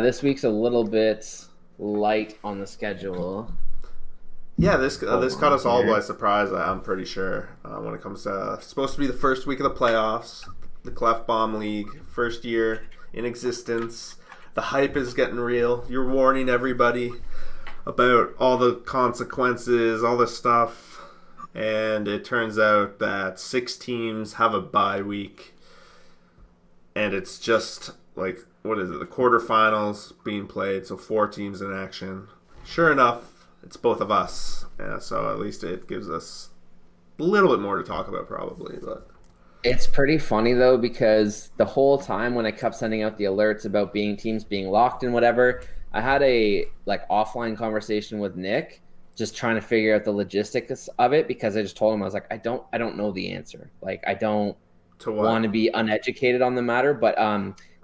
This week's a little bit light on the schedule. Yeah, this caught us all by surprise. I'm pretty sure when it comes to it's supposed to be the first week of the playoffs, the Klefbom League, first year in existence. The hype is getting real. You're warning everybody about all the consequences, all this stuff, and it turns out that 6 teams have a bye week, and it's just like what is it? The quarterfinals being played, so 4 teams in action. Sure enough, it's both of us, so at least it gives us a little bit more to talk about, probably. But It's pretty funny though, because the whole time when I kept sending out the alerts about teams being locked and whatever, I had a offline conversation with Nick, just trying to figure out the logistics of it, because I just told him, I was like, I don't know the answer. Like, I don't want to be uneducated on the matter, but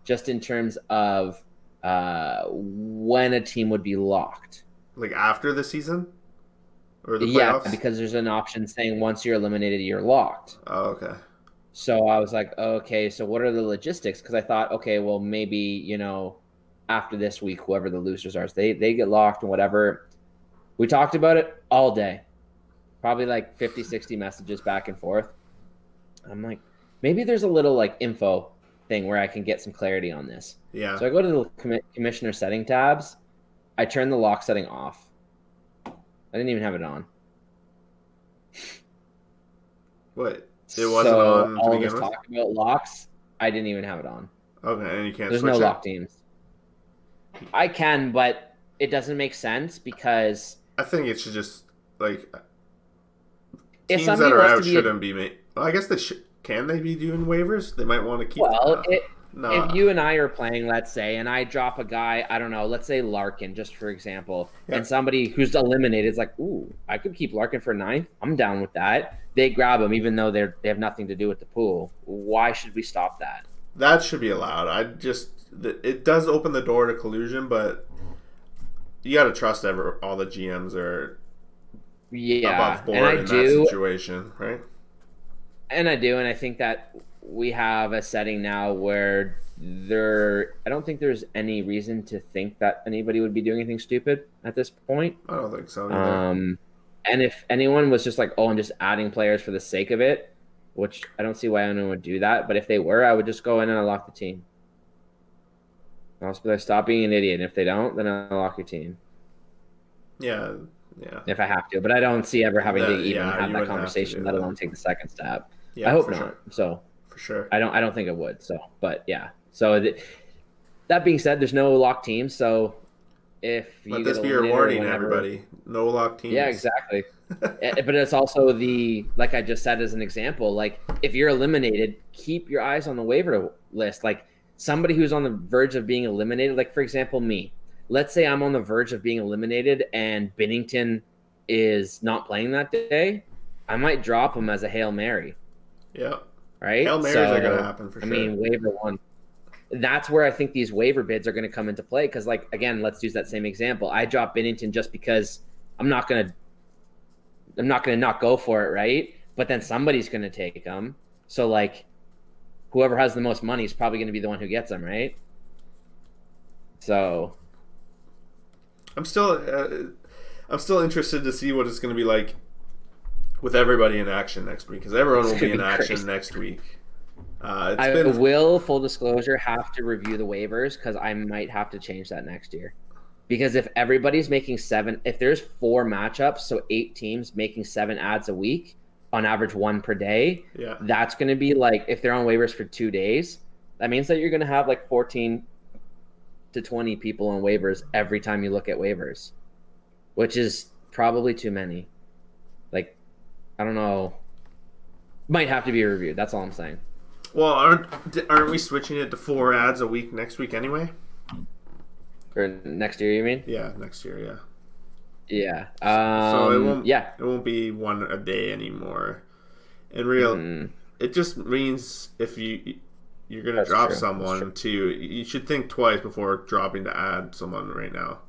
just in terms of when a team would be locked. Like after the season? Or the playoffs? Yeah, because there's an option saying once you're eliminated, you're locked. Oh, okay. So I was like, okay, so what are the logistics? Because I thought, okay, well, maybe, after this week, whoever the losers are, they get locked and whatever. We talked about it all day. Probably like 50, 60 messages back and forth. I'm like, maybe there's a little info thing where I can get some clarity on this. Yeah. So I go to the commissioner setting tabs. I turn the lock setting off. I didn't even have it on. What? It wasn't on. All of this talk about locks, I didn't even have it on. Okay, and you can't. There's no lock teams. I can, but it doesn't make sense because I think it should just if teams that are out shouldn't be made. Well, I guess they can they be doing waivers? They might want to keep. Well, if you and I are playing, let's say, and I drop a guy, I don't know, let's say Larkin, just for example, and somebody who's eliminated is like, ooh, I could keep Larkin for 9th. I'm down with that. They grab him even though they have nothing to do with the pool. Why should we stop that? That should be allowed. It does open the door to collusion, but you got to trust all the GMs are above board in that situation, right? And I do, and I think that we have a setting now where I don't think there's any reason to think that anybody would be doing anything stupid at this point. I don't think so either. And if anyone was just like, oh, I'm just adding players for the sake of it, which I don't see why anyone would do that, but if they were, I would just go in and unlock the team. I'll just be like, stop being an idiot. And if they don't, then I'll unlock your team. Yeah. If I have to. But I don't see ever having to even have that conversation, let alone take the second step. Yeah, I hope not. Sure. So for sure. I don't think it would. So, but yeah. So that being said, there's no lock teams. So if you let this be your warning, everybody. No lock teams. Yeah, exactly. But it's also like I just said as an example, if you're eliminated, keep your eyes on the waiver list. Somebody who's on the verge of being eliminated, for example, me. Let's say I'm on the verge of being eliminated and Binnington is not playing that day. I might drop him as a Hail Mary. Yeah. Right? Hail Marys are going to happen for sure. I mean, waiver one. That's where I think these waiver bids are going to come into play because, again, let's use that same example. I drop Binnington just because I'm not going to not go for it, right? But then somebody's going to take him. So, whoever has the most money is probably going to be the one who gets him, right? So I'm still interested to see what it's going to be like with everybody in action next week, because everyone will be in action next week. I will, full disclosure, have to review the waivers because I might have to change that next year. Because if everybody's making 7, if there's 4 matchups, so 8 teams making 7 ads a week, on average 1 per day, that's going to be if they're on waivers for 2 days, that means that you're going to have 14 to 20 people on waivers every time you look at waivers, which is probably too many. I don't know. Might have to be reviewed. That's all I'm saying. Well, aren't we switching it to 4 ads a week next week anyway? For next year, you mean? Yeah, next year, yeah. Yeah. So it won't be 1 a day anymore. It just means if you're going to drop someone too, you should think twice before dropping to add someone right now.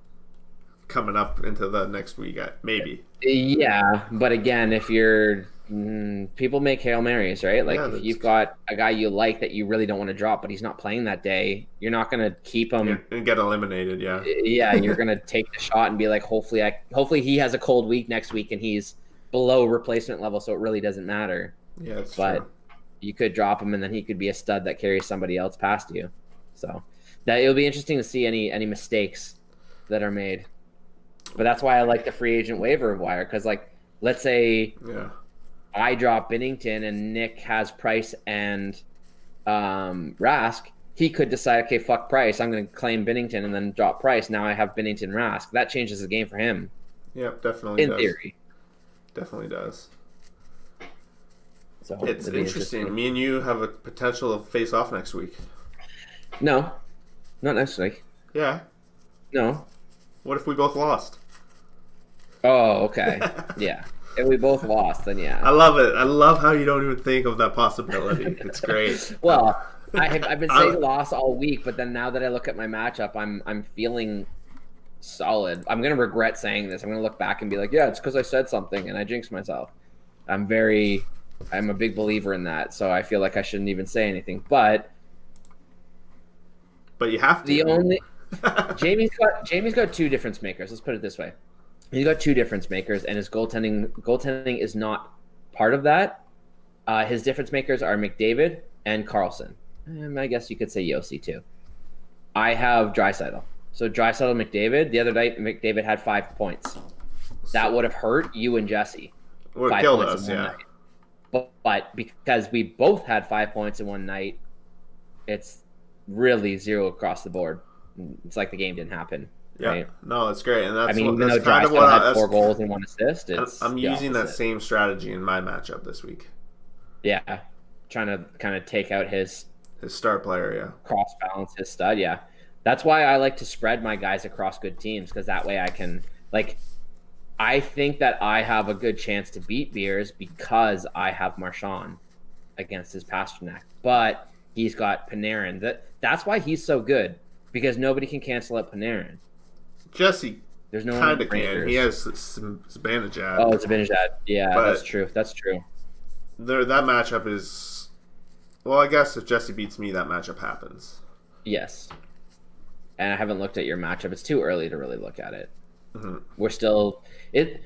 Coming up into the next week, maybe. Yeah, but again, if you're People make Hail Marys, right? Like, Yeah, if you've got a guy you like that you really don't want to drop, but he's not playing that day, you're not going to keep him and get eliminated. Yeah, yeah, you're going to take the shot and be like, hopefully he has a cold week next week and he's below replacement level, so it really doesn't matter. Yeah, it's but true. You could drop him and then he could be a stud that carries somebody else past you. So that it'll be interesting to see any mistakes that are made. But that's why I like the free agent waiver wire, because, like, let's say I drop Binnington and Nick has Price and Rask. He could decide, okay, fuck Price, I'm going to claim Binnington and then drop Price. Now I have Binnington, Rask. That changes the game for him. Yeah, definitely in theory. Definitely does. So it's interesting. Me and you have a potential to face off next week. No, not next week. Yeah. No. What if we both lost? Oh, okay. Yeah. If we both lost, then yeah. I love it. I love how you don't even think of that possibility. It's great. Well, I've been saying loss all week, but then now that I look at my matchup, I'm feeling solid. I'm gonna regret saying this. I'm gonna look back and be like, yeah, it's because I said something and I jinxed myself. I'm a big believer in that, so I feel like I shouldn't even say anything. But you have to. Jamie's got two difference makers. Let's put it this way. He's got two difference makers, and his goaltending is not part of that. His difference makers are McDavid and Carlson. And I guess you could say Yossi too. I have Draisaitl. So Draisaitl, McDavid. The other night, McDavid had 5 points. That would have hurt you and Jesse. Would have killed us, yeah. But because we both had 5 points in one night, it's really zero across the board. It's like the game didn't happen. Yeah, right? No, that's great, and that's even though kind of what had 4 goals and 1 assist. I'm using that same strategy in my matchup this week. Yeah, trying to kind of take out his star player, yeah, cross balance his stud, yeah. That's why I like to spread my guys across good teams, because that way I can I think that I have a good chance to beat Beers because I have Marchand against his Pasternak, but he's got Panarin. That's why he's so good, because nobody can cancel out Panarin. Jesse, there's no kind of can. He has Zibanejad. Oh, Zibanejad. Yeah, that's true. That's true. That matchup is, well, I guess if Jesse beats me, that matchup happens. Yes. And I haven't looked at your matchup. It's too early to really look at it. Mm-hmm. We're still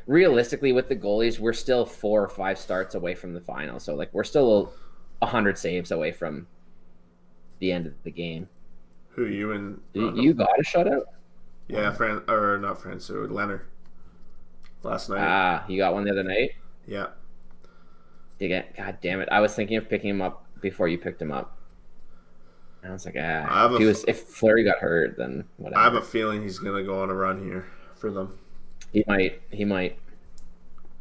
realistically with the goalies, we're still 4 or 5 starts away from the final. So we're still 100 saves away from the end of the game. Who you and you got a shutout? Yeah, not Francois, Leonard. Last night. Ah, you got one the other night? Yeah. God damn it! I was thinking of picking him up before you picked him up. I was like, if Fleury got hurt, then whatever. I have a feeling he's gonna go on a run here for them. He might.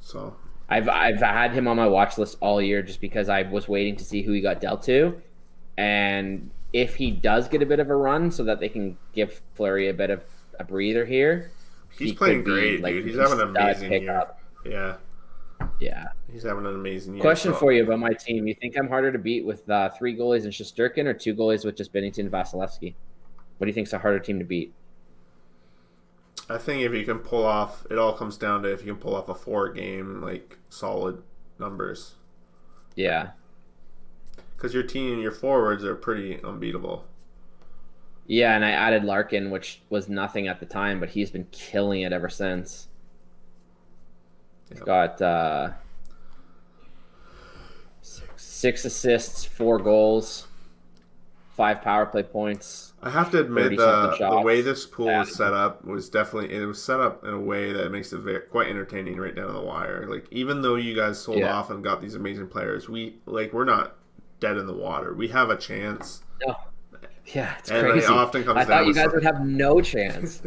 So I've had him on my watch list all year just because I was waiting to see who he got dealt to, and if he does get a bit of a run, so that they can give Fleury a bit of a breather here. He's playing great, dude. He's having an amazing year. Yeah. Yeah. He's having an amazing year. Question for you about my team. You think I'm harder to beat with 3 goalies and Shesterkin, or 2 goalies with just Binnington and Vasilevsky? What do you think is a harder team to beat? I think if you can pull off, it all comes down to if you can pull off a 4-game, solid numbers. Yeah. Because your team, your forwards are pretty unbeatable. Yeah, and I added Larkin, which was nothing at the time, but he's been killing it ever since. He's got 6 assists, 4 goals, 5 power play points. I have to admit, the way this pool was set up was set up in a way that makes it quite entertaining right down the wire. Even though you guys sold off and got these amazing players, we're not dead in the water. We have a chance. No. Yeah, it's crazy. It often comes I thought you guys would have no chance.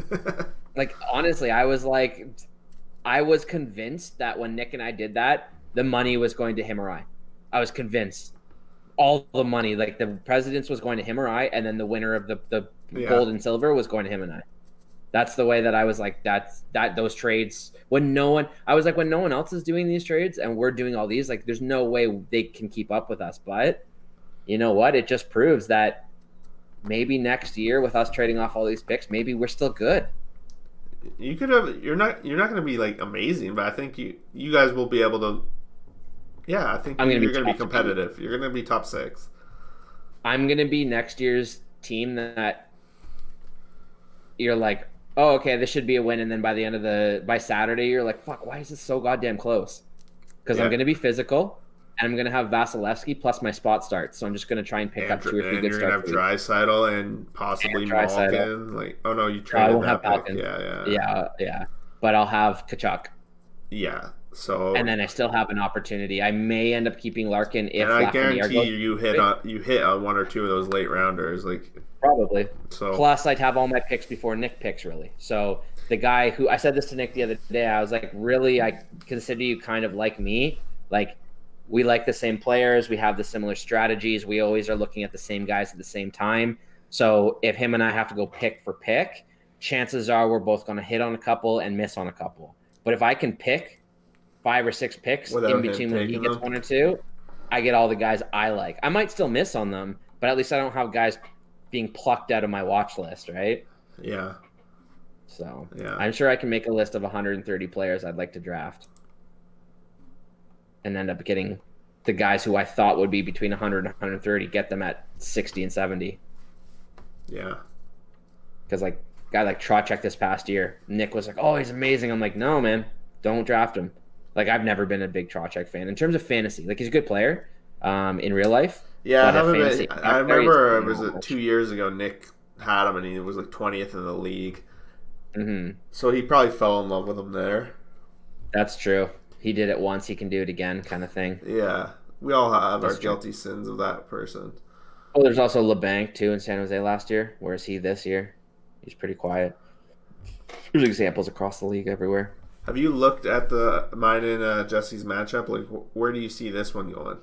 Honestly, I was convinced that when Nick and I did that, the money was going to him or I. I was convinced. All the money, the President's was going to him or I, and then the winner of the gold and silver was going to him and I. That's the way that I was those trades, when no one else is doing these trades and we're doing all these, there's no way they can keep up with us. But you know what? It just proves that maybe next year with us trading off all these picks, maybe we're still good. You could have. You're not going to be amazing, but I think you guys will be able to Yeah, I think you're going to be competitive. You're going to be top 6. I'm going to be next year's team that you're like, oh, okay, this should be a win. And then by Saturday, you're like, fuck, why is this so goddamn close? Because I'm going to be physical, and I'm going to have Vasilevsky plus my spot starts. So I'm just going to try and pick up 2 or 3 good starts. You're going to have Draisaitl and possibly Malkin. Like, oh no, you traded that pick. Yeah. But I'll have Kachuk. Yeah. So and then I still have an opportunity. I may end up keeping Larkin if. And I guarantee you hit on 1 or 2 of those late rounders, like probably. So plus, I'd have all my picks before Nick picks, really. So the guy who I said this to Nick the other day, I was like, really, I consider you kind of like me. Like, we like the same players, we have the similar strategies, we always are looking at the same guys at the same time. So if him and I have to go pick for pick, chances are we're both going to hit on a couple and miss on a couple. But if I can pick 5 or 6 picks in between when he gets 1 or 2, I get all the guys I like. I might still miss on them, but at least I don't have guys being plucked out of my watch list, right? Yeah. So I'm sure I can make a list of 130 players I'd like to draft and end up getting the guys who I thought would be between 100 and 130, get them at 60 and 70. Yeah. Because like guy like Trocheck this past year, Nick was like, oh, he's amazing. I'm like, no, man, don't draft him. Like, I've never been a big Trocheck fan in terms of fantasy. Like, he's a good player in real life. Yeah, I remember it was 2 years ago, Nick had him, and he was like 20th in the league. Mm-hmm. So he probably fell in love with him there. That's true. He did it once, he can do it again kind of thing. Yeah. We all have our guilty sins of that person. Oh, there's also LeBanc, too, in San Jose last year. Where is he this year? He's pretty quiet. There's examples across the league everywhere. Have you looked at mine and Jesse's matchup? Like, where do you see this one going?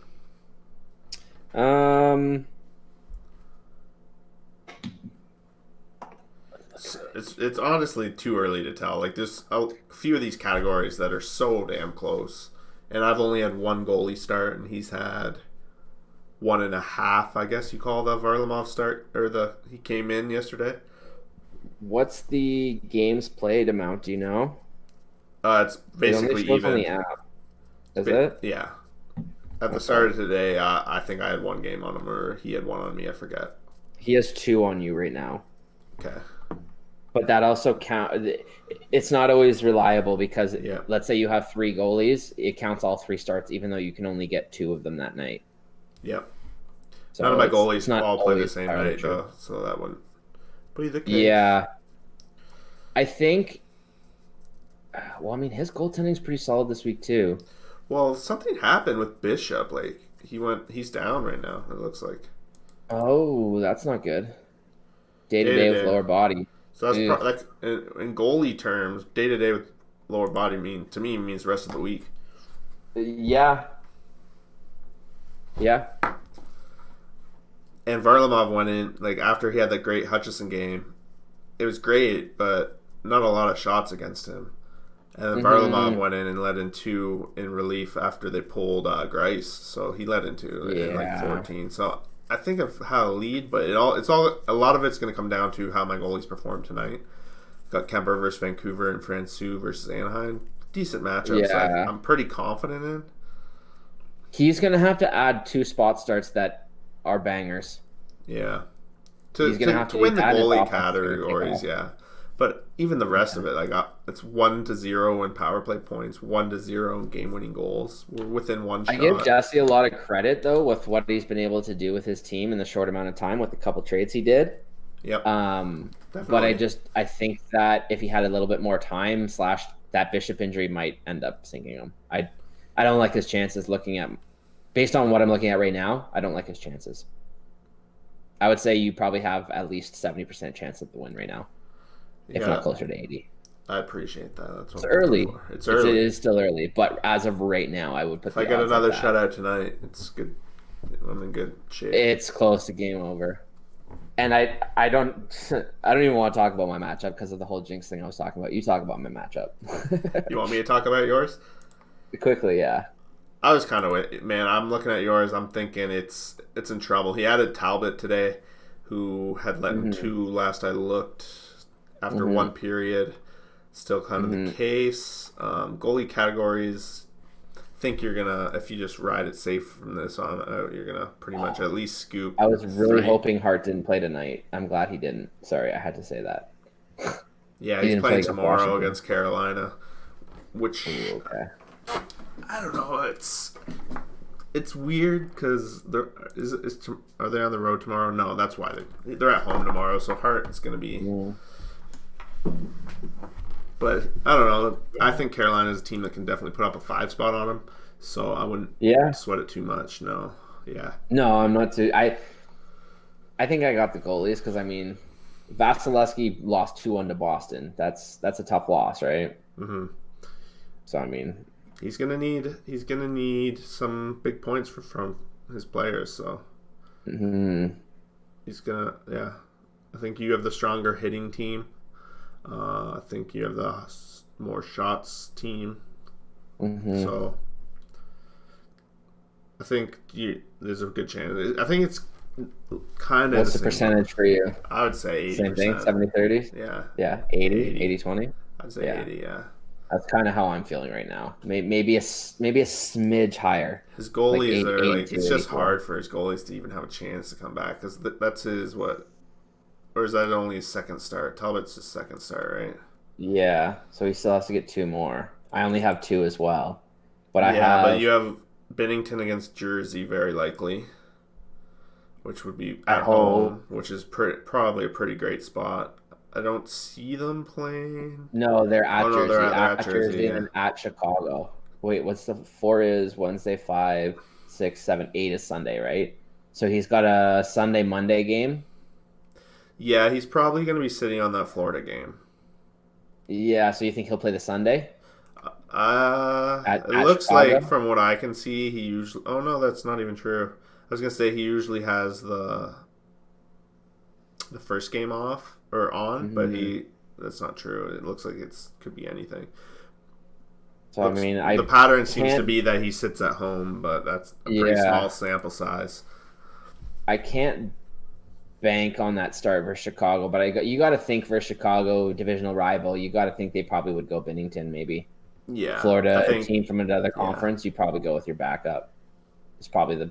It's honestly too early to tell. Like, there's a few of these categories that are so damn close, and I've only had 1 goalie start, and he's had 1.5. I guess you call the Varlamov start, or he came in yesterday. What's the games played amount? Do you know? It's basically even. On the app. Is it? Yeah. At the start of today, I think I had 1 game on him, or he had 1 on me. I forget. He has 2 on you right now. Okay. But that also it's not always reliable because let's say you have 3 goalies, it counts all 3 starts, even though you can only get 2 of them that night. Yep. So none of my goalies all play the same night, though, so that wouldn't be the case. Yeah. I think. Well, I mean, his goaltending's pretty solid this week too. Well, something happened with Bishop. Like he's down right now. It looks like. Oh, that's not good. Day to day with lower body. So that's in goalie terms. Day to day with lower body means the rest of the week. Yeah. Yeah. And Varlamov went in after he had that great Hutchison game. It was great, but not a lot of shots against him. And then Varlamov went in and led in 2 in relief after they pulled Grice, so he led in 2 in 14. So I think of how to lead, but a lot of it's going to come down to how my goalies perform tonight. Got Kemper versus Vancouver and Francouz versus Anaheim. Decent matchups. Yeah. I'm pretty confident in. He's going to have to add 2 spot starts that are bangers. Yeah. He's going to have to win the goalie categories, yeah. But even the rest of it, it's 1-0 in power play points, 1-0 in game-winning goals. We're within 1 shot. I give Jesse a lot of credit, though, with what he's been able to do with his team in the short amount of time with the couple trades he did. Yep. But I think that if he had a little bit more time / that Bishop injury might end up sinking him. I don't like his chances based on what I'm looking at right now, I don't like his chances. I would say you probably have at least 70% chance of the win right now. If not closer to 80. I appreciate that. That's what it's early. It's early. It is still early, but as of right now, I would put. If I get another shutout tonight, it's good. I'm in good shape. It's close to game over, and I don't even want to talk about my matchup because of the whole jinx thing I was talking about. You talk about my matchup. You want me to talk about yours? Quickly, yeah. I was kind of I'm looking at yours. I'm thinking it's in trouble. He added Talbot today, who had let in 2 last I looked. After 1 period, still kind of the case. Goalie categories, think you're gonna, if you just ride it safe from this on out, you're gonna pretty much at least scoop. I was really hoping Hart didn't play tonight. I'm glad he didn't. Sorry, I had to say that. Yeah, he's playing tomorrow against Carolina, which I don't know. It's weird because are they on the road tomorrow? No, that's why they're at home tomorrow. So Hart is going to be. But I don't know. I think Carolina is a team that can definitely put up a 5 spot on them. So I wouldn't sweat it too much. No. Yeah. No, I'm not too. I think I got the goalies because I mean, Vasilevsky lost 2-1 to Boston. That's a tough loss, right? Mm-hmm. So I mean, he's gonna need some big points from his players. So he's gonna I think you have the stronger hitting team. I think you have the more shots team. So I think there's a good chance. I think it's kind of. What's the percentage for you? I would say 80%. Same thing, 70-30? Yeah. 80-20? I'd say 80, yeah. That's kind of how I'm feeling right now. Maybe a smidge higher. His goalies are like, it's just hard for his goalies to even have a chance to come back because that's his or is that only his second start? Talbot's his second start, right? Yeah, so he still has to get 2 more. I only have 2 as well, but but you have Binnington against Jersey very likely, which would be at home, which is probably a pretty great spot. I don't see them playing. No, they're at Jersey. They're at Jersey and at Chicago. Wait, what's the 4 is Wednesday, 5, 6, 7, 8 is Sunday, right? So he's got a Sunday, Monday game. Yeah, he's probably going to be sitting on that Florida game. Yeah, so you think he'll play the Sunday? It looks Chicago? Like from what I can see, he usually. Oh no, that's not even true. I was going to say he usually has the first game off. Or on, but that's not true. It looks like could be anything. So I mean, the pattern seems to be that he sits at home, but that's a pretty small sample size. I can't bank on that start versus Chicago, but you got to think for a Chicago divisional rival, you got to think they probably would go Binnington maybe. Yeah, Florida, a team from another conference, you probably go with your backup. It's probably the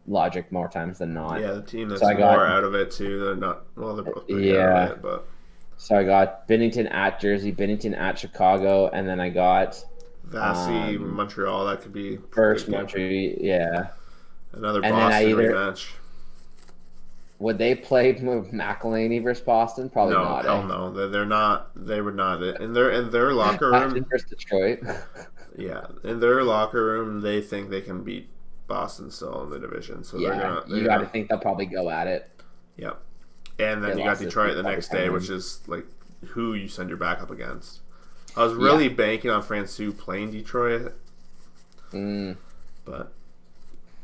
logic more times than not. Yeah, the team that's more out of it too. They're not. Well, they're both pretty out of it, but. So I got Binnington at Jersey, Binnington at Chicago, and then I got Vasi, Montreal. That could be first Montreal. Yeah. Another Boston rematch. Would they play McElhinney versus Boston? Probably not. Hell no. They're not. They would not. In their locker room. Versus Detroit. Yeah, in their locker room, they think they can beat Boston still in the division, so you got to think they'll probably go at it. Yep, and then you got Detroit the next day, which is like who you send your backup against. I was really banking on Francouz playing Detroit, but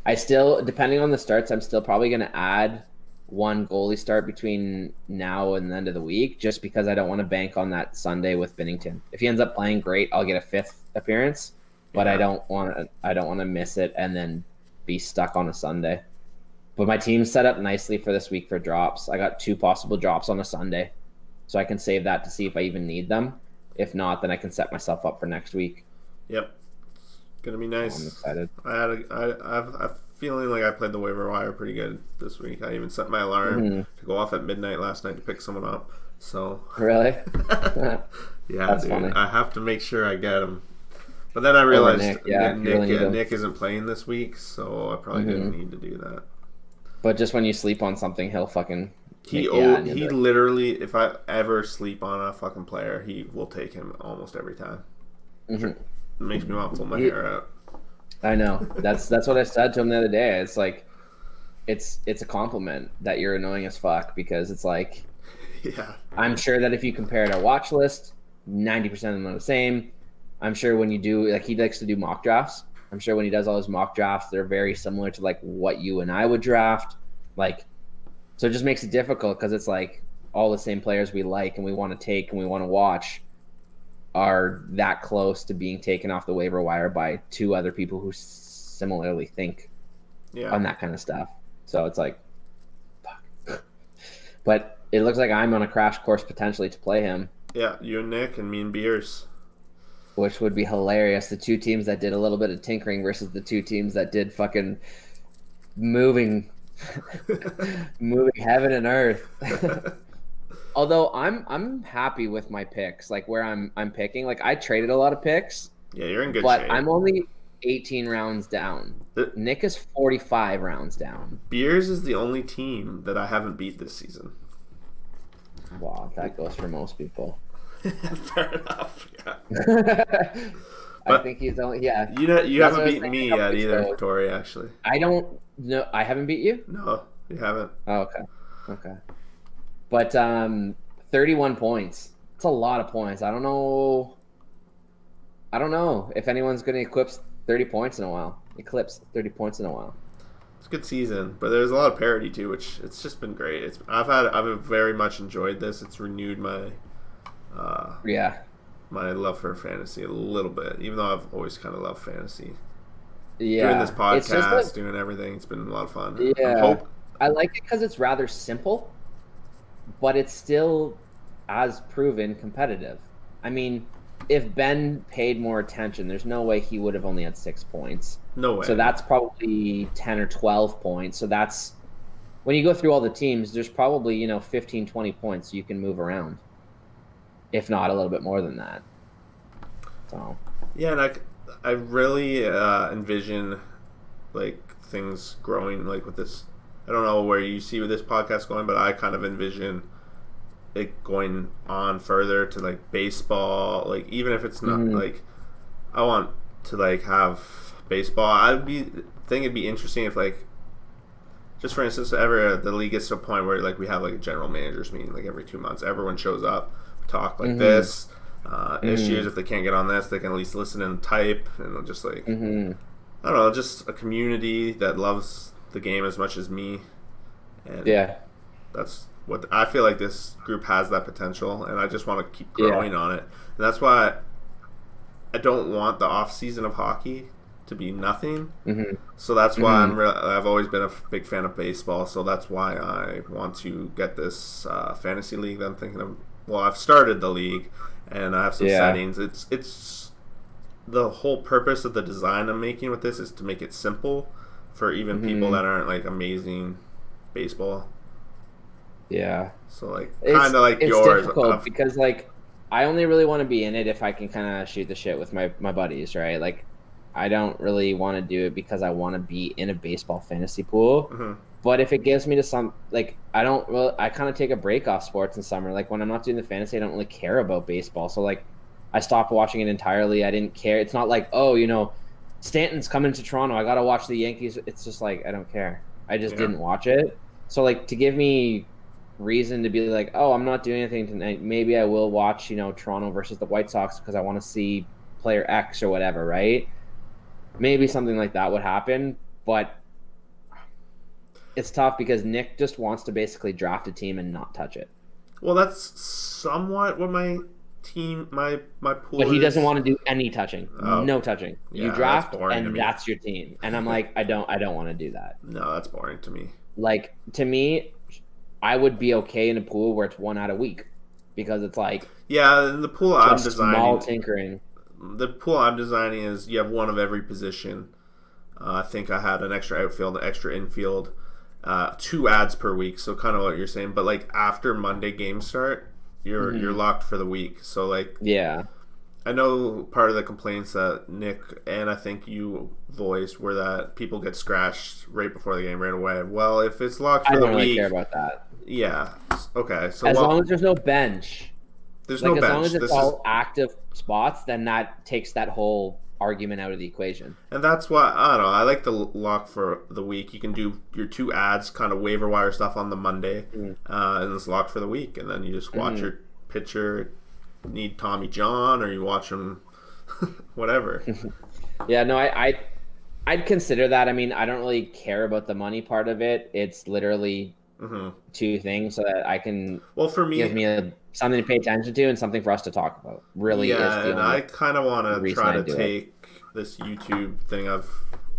I still, depending on the starts, I'm still probably going to add 1 goalie start between now and the end of the week, just because I don't want to bank on that Sunday with Binnington. If he ends up playing great, I'll get a 5th appearance, but I don't want to miss it and then be stuck on a Sunday. But my team's set up nicely for this week for drops. I got 2 possible drops on a Sunday, so I can save that to see if I even need them. If not, then I can set myself up for next week. Yep, gonna be nice. I'm excited. I have a feeling like I played the waiver wire pretty good this week. I even set my alarm to go off at midnight last night to pick someone up. So really, yeah, that's funny. I have to make sure I get him. But then I realized Nick isn't playing this week, so I probably didn't need to do that. But just when you sleep on something, he'll fucking... He literally, if I ever sleep on a fucking player, he will take him almost every time. It makes me want to pull my hair out. I know. That's what I said to him the other day. It's like, it's a compliment that you're annoying as fuck, because it's like... Yeah. I'm sure that if you compared our watch list, 90% of them are the same. I'm sure when you do, like, he likes to do mock drafts. I'm sure when he does all his mock drafts, they're very similar to like what you and I would draft. Like, so it just makes it difficult because it's like all the same players we like and we want to take and we want to watch are that close to being taken off the waiver wire by 2 other people who similarly think on that kind of stuff. So it's like, fuck. But it looks like I'm on a crash course potentially to play him. Yeah, you and Nick and me and Beers. which would be hilarious. The two teams that did a little bit of tinkering versus the two teams that did fucking moving heaven and earth. Although I'm happy with my picks, like where I'm picking. Like I traded a lot of picks. Yeah, you're in good but shape. I'm only 18 rounds down. Nick is 45 rounds down. Beers is the only team that I haven't beat this season. Wow, that goes for most people. Fair enough. Yeah. I think he's only You haven't beaten me yet either, Tori. Actually, I don't know. I haven't beat you. No, you haven't. Oh, okay. But 31 points. It's a lot of points. I don't know if anyone's going to eclipse 30 points in a while. It's a good season, but there's a lot of parity too, which it's just been great. I've very much enjoyed this. It's renewed my my love for fantasy a little bit, even though I've always kind of loved fantasy. Yeah, doing this podcast, doing everything, it's been a lot of fun. Yeah, I like it because it's rather simple, but it's still, as proven, competitive. I mean, if Ben paid more attention, there's no way he would have only had 6 points. No way. So that's probably 10 or 12 points. So that's, when you go through all the teams, there's probably, 15, 20 points you can move around. If not a little bit more than that. So. Yeah, and I really envision, like, things growing, like, with this. I don't know where you see with this podcast going, but I kind of envision it going on further to like baseball, like even if it's not like I want to like have baseball. It'd be interesting if like just for instance ever the league gets to a point where like we have like a general managers meeting like every 2 months, everyone shows up, talk like this issues. If they can't get on this, they can at least listen and type, and they'll just like I don't know, just a community that loves the game as much as me. And that's what I feel like this group has, that potential, and I just want to keep growing on it. And that's why I don't want the off season of hockey to be nothing. So that's why I've always been a big fan of baseball. So that's why I want to get this fantasy league that I'm thinking of. Well, I've started the league, and I have some settings. It's the whole purpose of the design I'm making with this is to make it simple for even people that aren't like amazing baseball. Yeah. So like kind of like yours. It's difficult because like I only really want to be in it if I can kind of shoot the shit with my buddies, right? Like I don't really want to do it because I want to be in a baseball fantasy pool. But if it gives me to some like I kind of take a break off sports in summer. Like when I'm not doing the fantasy, I don't really care about baseball. So like I stopped watching it entirely. I didn't care. It's not like, Stanton's coming to Toronto, I got to watch the Yankees. It's just like I don't care. I just didn't watch it. So like to give me reason to be like, oh, I'm not doing anything tonight, maybe I will watch Toronto versus the White Sox because I want to see player X or whatever, right? Maybe something like that would happen, but it's tough because Nick just wants to basically draft a team and not touch it. Well, that's somewhat what my team my pool but he doesn't want to do any touching. No touching. You draft and that's your team, and I'm like I don't want to do that. No, that's boring to me. Like to me, I would be okay in a pool where it's 1 out a week because it's like the pool I'm designing, small tinkering. The pool I'm designing is you have one of every position. I think I had an extra outfield, an extra infield, 2 ads per week. So kind of what you're saying, but like after Monday games start, you're locked for the week. So like I know part of the complaints that Nick and I think you voiced were that people get scratched right before the game right away. Well, if it's locked for the week, I don't really care about that. Yeah. Okay. So as long as there's no bench, there's no bench. As long as it's all active spots, then that takes that whole argument out of the equation. And that's why I don't know. I like the lock for the week. You can do your 2 ads, kind of waiver wire stuff on the Monday, and it's locked for the week. And then you just watch your pitcher need Tommy John, or you watch him, whatever. No, I'd consider that. I mean, I don't really care about the money part of it. It's literally 2 things so that I can. Well, for me, gives me something to pay attention to and something for us to talk about. Really, is the and I kind of want to try to take this YouTube thing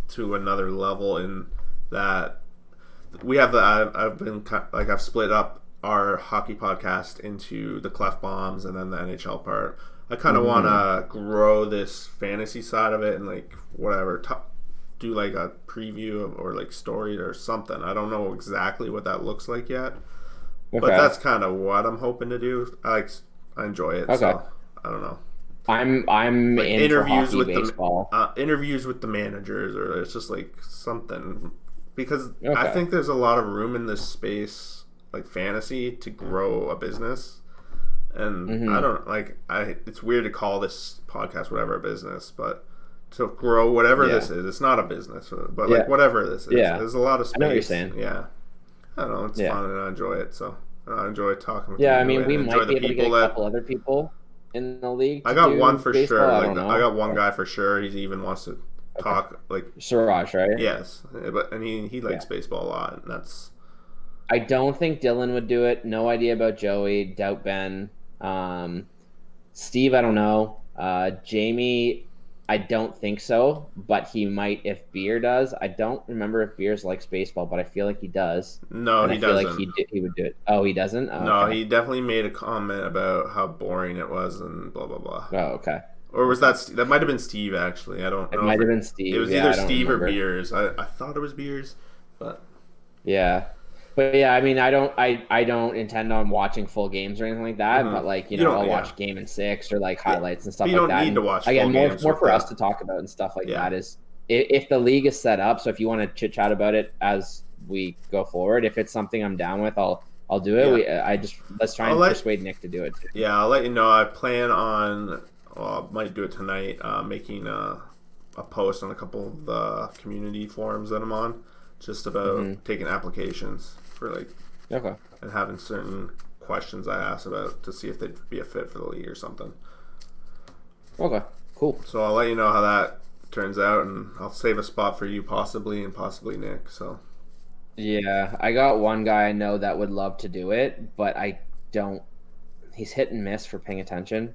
to another level in that we have I've split up our hockey podcast into the Klefboms and then the NHL part. I kind of want to grow this fantasy side of it and like whatever, do like a preview or like story or something. I don't know exactly what that looks like yet, but that's kind of what I'm hoping to do. I enjoy it, so I don't know. I'm like in interviews for hockey, with baseball. Interviews with the managers, or it's just like something, because I think there's a lot of room in this space, like fantasy, to grow a business. And I don't like. It's weird to call this podcast whatever a business, but to grow whatever this is, it's not a business, but like whatever this is, there's a lot of space. I know what you're saying. Yeah, I don't know. It's fun and I enjoy it. So I enjoy talking with you. Yeah, I mean, we might be able to get a couple other people in the league. I got one for sure. Like, I got one guy for sure. He even wants to talk like Suraj, right? Yes, but he likes baseball a lot, and that's. I don't think Dylan would do it. No idea about Joey. Doubt Ben. Steve, I don't know. Jamie, I don't think so, but he might if Beer does. I don't remember if Beers likes baseball, but I feel like he does. No, he doesn't. I feel like he would do it. Oh, he doesn't? Oh, no, he definitely made a comment about how boring it was and blah, blah, blah. Oh, okay. Or was that might have been Steve, actually. I don't know. It might have been Steve. It was either Steve or Beers. I thought it was Beers, but... Yeah. But yeah, I mean, I don't intend on watching full games or anything like that. But like, I'll watch Game in 6 or like highlights and stuff like that. You don't need to watch. Again, more for us to talk about and stuff like that is if the league is set up. So if you want to chit chat about it as we go forward, if it's something I'm down with, I'll do it. Yeah. Let's try and persuade Nick to do it. Yeah, I'll let you know. I plan on. I might do it tonight. Making a post on a couple of the community forums that I'm on, just about taking applications. For like, and having certain questions I ask about to see if they'd be a fit for the league or something. Okay, cool. So I'll let you know how that turns out, and I'll save a spot for you possibly, and possibly Nick. So yeah, I got one guy I know that would love to do it, but I don't. He's hit and miss for paying attention.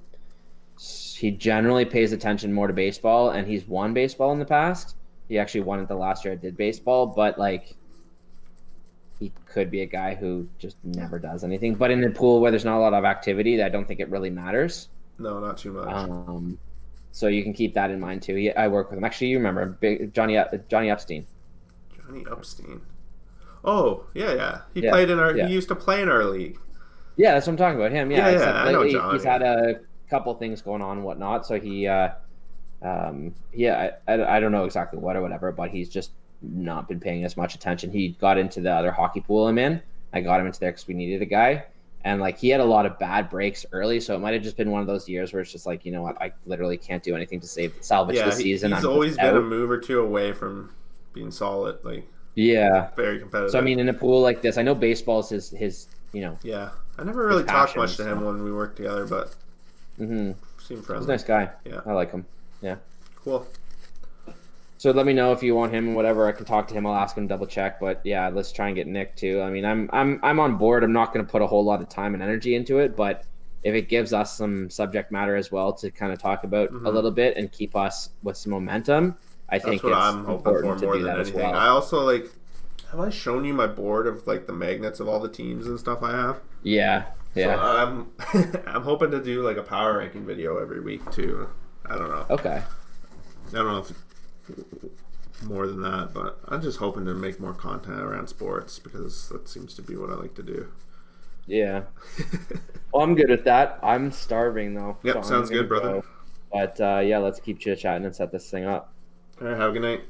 He generally pays attention more to baseball, and he's won baseball in the past. He actually won it the last year I did baseball, but like. He could be a guy who just never does anything. But in a pool where there's not a lot of activity, I don't think it really matters. No, not too much. So you can keep that in mind too. I work with him. Actually, you remember Johnny Epstein. Johnny Epstein. Oh, yeah. He played in our. He used to play in our league. Yeah, that's what I'm talking about. Him. Yeah, I know Johnny. He's had a couple things going on and whatnot. So he, I don't know exactly what or whatever, but he's just not been paying as much attention. He got into the other hockey pool I'm in. I got him into there because we needed a guy, and like he had a lot of bad breaks early, so it might have just been one of those years where it's just like, you know what, I literally can't do anything to salvage the season. He's always been a move or two away from being solid, like very competitive. So I mean, in a pool like this, I know baseball's his Yeah, I never really talked much to him when we worked together, but seemed friendly. He's a nice guy. Yeah, I like him. Yeah, cool. So let me know if you want him, whatever. I can talk to him. I'll ask him, double check. But yeah, let's try and get Nick too. I mean, I'm on board. I'm not going to put a whole lot of time and energy into it, but if it gives us some subject matter as well to kind of talk about a little bit and keep us with some momentum, I think it's I'm hoping for more than anything. I also have I shown you my board of like the magnets of all the teams and stuff I have? Yeah. So I'm hoping to do like a power ranking video every week too. I don't know. Okay. I don't know if more than that, but I'm just hoping to make more content around sports because that seems to be what I like to do. Yeah. Well, I'm good with that. I'm starving though. Yep, so sounds good, brother. But let's keep chit-chatting and set this thing up. All right, have a good night.